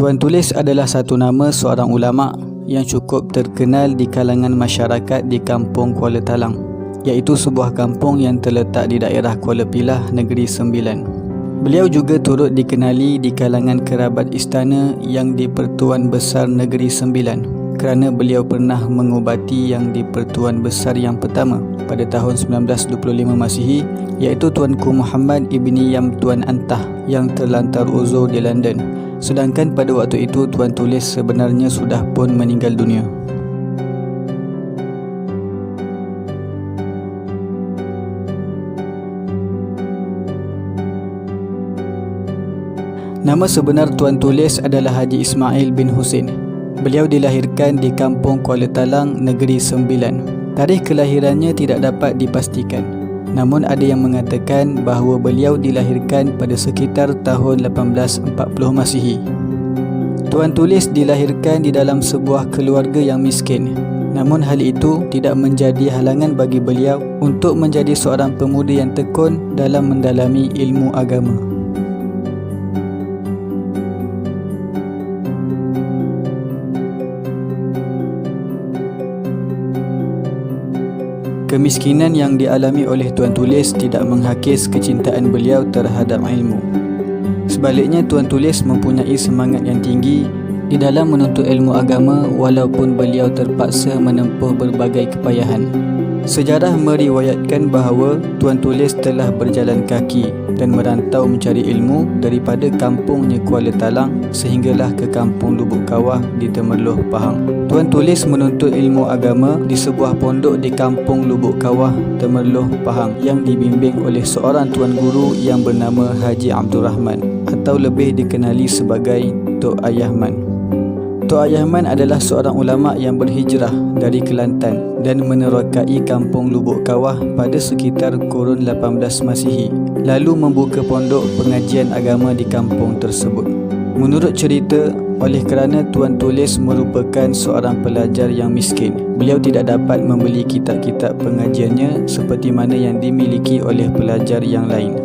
Tuan Tulis adalah satu nama seorang ulama yang cukup terkenal di kalangan masyarakat di kampung Kuala Talang, iaitu sebuah kampung yang terletak di daerah Kuala Pilah, Negeri Sembilan. Beliau juga turut dikenali di kalangan kerabat istana yang di Pertuan Besar Negeri Sembilan kerana beliau pernah mengubati yang di Pertuan Besar yang pertama pada tahun 1925 Masihi, iaitu Tuanku Muhammad ibni Yam Tuan Antah yang terlantar uzur di London. Sedangkan pada waktu itu Tuan Tulis sebenarnya sudah pun meninggal dunia. Nama sebenar Tuan Tulis adalah Haji Ismail bin Husin. Beliau dilahirkan di kampung Kuala Talang, Negeri Sembilan. Tarikh kelahirannya tidak dapat dipastikan. Namun ada yang mengatakan bahawa beliau dilahirkan pada sekitar tahun 1840 Masihi. Tuan Tulis dilahirkan di dalam sebuah keluarga yang miskin. Namun hal itu tidak menjadi halangan bagi beliau untuk menjadi seorang pemuda yang tekun dalam mendalami ilmu agama. Kemiskinan yang dialami oleh Tuan Tulis tidak menghakis kecintaan beliau terhadap ilmu. Sebaliknya, Tuan Tulis mempunyai semangat yang tinggi di dalam menuntut ilmu agama walaupun beliau terpaksa menempuh berbagai kepayahan. Sejarah meriwayatkan bahawa Tuan Tulis telah berjalan kaki dan merantau mencari ilmu daripada kampungnya Kuala Talang sehinggalah ke kampung Lubuk Kawah di Temerloh, Pahang. Tuan Tulis menuntut ilmu agama di sebuah pondok di kampung Lubuk Kawah, Temerloh, Pahang yang dibimbing oleh seorang tuan guru yang bernama Haji Abdul Rahman atau lebih dikenali sebagai Tok Ayahman. Tok Ayahman adalah seorang ulama yang berhijrah dari Kelantan dan menerokai kampung Lubuk Kawah pada sekitar kurun 18 Masihi, lalu membuka pondok pengajian agama di kampung tersebut. Menurut cerita, oleh kerana Tuan Tulis merupakan seorang pelajar yang miskin, beliau tidak dapat membeli kitab-kitab pengajiannya seperti mana yang dimiliki oleh pelajar yang lain.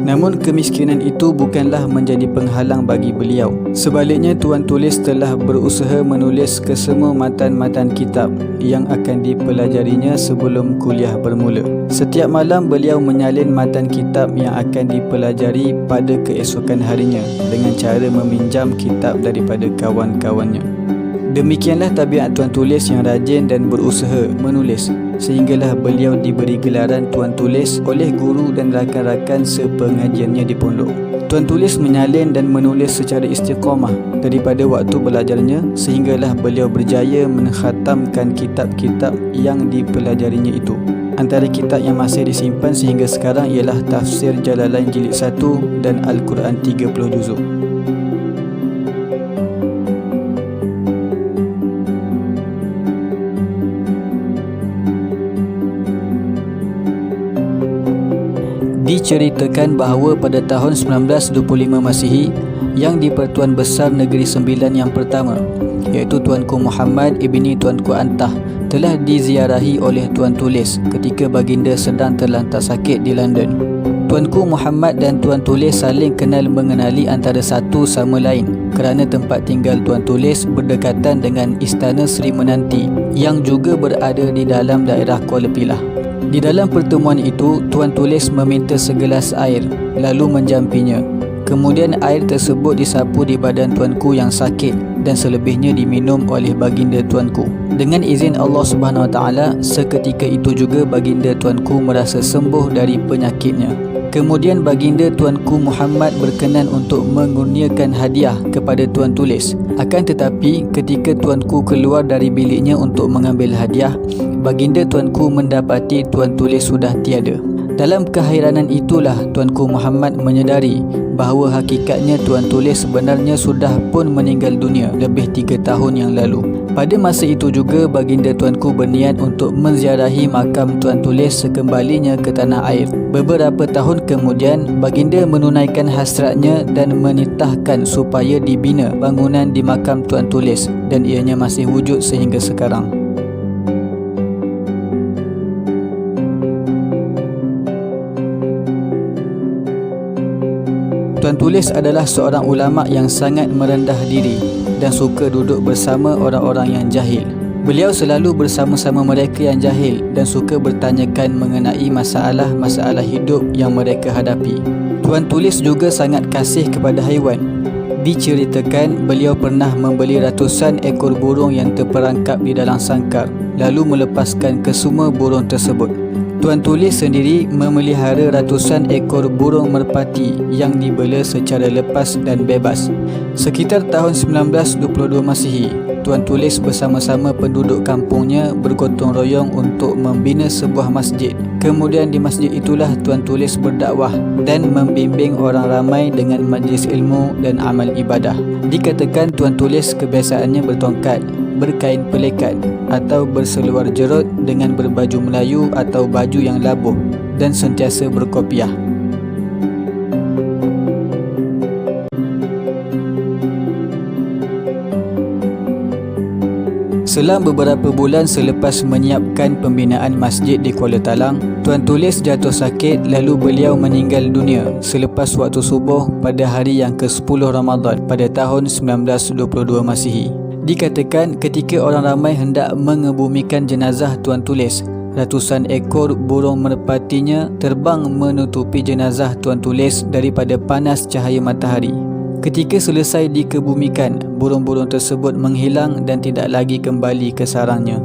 Namun kemiskinan itu bukanlah menjadi penghalang bagi beliau. Sebaliknya, Tuan Tulis telah berusaha menulis kesemua matan-matan kitab yang akan dipelajarinya sebelum kuliah bermula. Setiap malam beliau menyalin matan kitab yang akan dipelajari pada keesokan harinya dengan cara meminjam kitab daripada kawan-kawannya. Demikianlah tabiat Tuan Tulis yang rajin dan berusaha menulis, sehinggalah beliau diberi gelaran Tuan Tulis oleh guru dan rakan-rakan sepengajiannya di pondok. Tuan Tulis menyalin dan menulis secara istiqamah daripada waktu belajarnya sehinggalah beliau berjaya mengkhatamkan kitab-kitab yang dipelajarinya itu. Antara kitab yang masih disimpan sehingga sekarang ialah Tafsir Jalalain Jilid 1 dan Al-Quran 30 juzuk. Diceritakan bahawa pada tahun 1925 Masihi yang di Pertuan Besar Negeri Sembilan yang pertama, iaitu Tuanku Muhammad ibni Tuanku Antah, telah diziarahi oleh Tuan Tulis ketika baginda sedang terlantar sakit di London. Tuanku Muhammad dan Tuan Tulis saling kenal mengenali antara satu sama lain kerana tempat tinggal Tuan Tulis berdekatan dengan Istana Seri Menanti yang juga berada di dalam daerah Kuala Pilah. Di dalam pertemuan itu, Tuan Tulis meminta segelas air lalu menjampinya. Kemudian air tersebut disapu di badan tuanku yang sakit dan selebihnya diminum oleh baginda tuanku. Dengan izin Allah Subhanahu Wa Taala, seketika itu juga baginda tuanku merasa sembuh dari penyakitnya. Kemudian baginda tuanku Muhammad berkenan untuk mengurniakan hadiah kepada Tuan Tulis. Akan tetapi ketika tuanku keluar dari biliknya untuk mengambil hadiah, baginda tuanku mendapati Tuan Tulis sudah tiada. Dalam keheranan itulah Tuanku Muhammad menyedari bahawa hakikatnya Tuan Tulis sebenarnya sudah pun meninggal dunia lebih 3 tahun yang lalu. Pada masa itu juga baginda tuanku berniat untuk menziarahi makam Tuan Tulis sekembalinya ke tanah air. Beberapa tahun kemudian baginda menunaikan hasratnya dan menitahkan supaya dibina bangunan di makam Tuan Tulis dan ianya masih wujud sehingga sekarang. Tuan Tulis adalah seorang ulama yang sangat merendah diri dan suka duduk bersama orang-orang yang jahil. Beliau selalu bersama-sama mereka yang jahil dan suka bertanyakan mengenai masalah-masalah hidup yang mereka hadapi. Tuan Tulis juga sangat kasih kepada haiwan. Diceritakan beliau pernah membeli ratusan ekor burung yang terperangkap di dalam sangkar, lalu melepaskan ke semua burung tersebut. Tuan Tulis sendiri memelihara ratusan ekor burung merpati yang dibela secara lepas dan bebas. Sekitar tahun 1922 Masihi, Tuan Tulis bersama-sama penduduk kampungnya bergotong royong untuk membina sebuah masjid. Kemudian di masjid itulah Tuan Tulis berdakwah dan membimbing orang ramai dengan majlis ilmu dan amal ibadah. Dikatakan Tuan Tulis kebiasaannya bertongkat, berkain pelikat atau berseluar jerut dengan berbaju Melayu atau baju yang labuh dan sentiasa berkopiah. Selang beberapa bulan selepas menyiapkan pembinaan masjid di Kuala Talang, Tuan Tulis jatuh sakit lalu beliau meninggal dunia selepas waktu subuh pada hari yang ke-10 Ramadan pada tahun 1922 Masihi. Dikatakan ketika orang ramai hendak mengebumikan jenazah Tuan Tulis, ratusan ekor burung merpatinya terbang menutupi jenazah Tuan Tulis daripada panas cahaya matahari. Ketika selesai dikebumikan, burung-burung tersebut menghilang dan tidak lagi kembali ke sarangnya.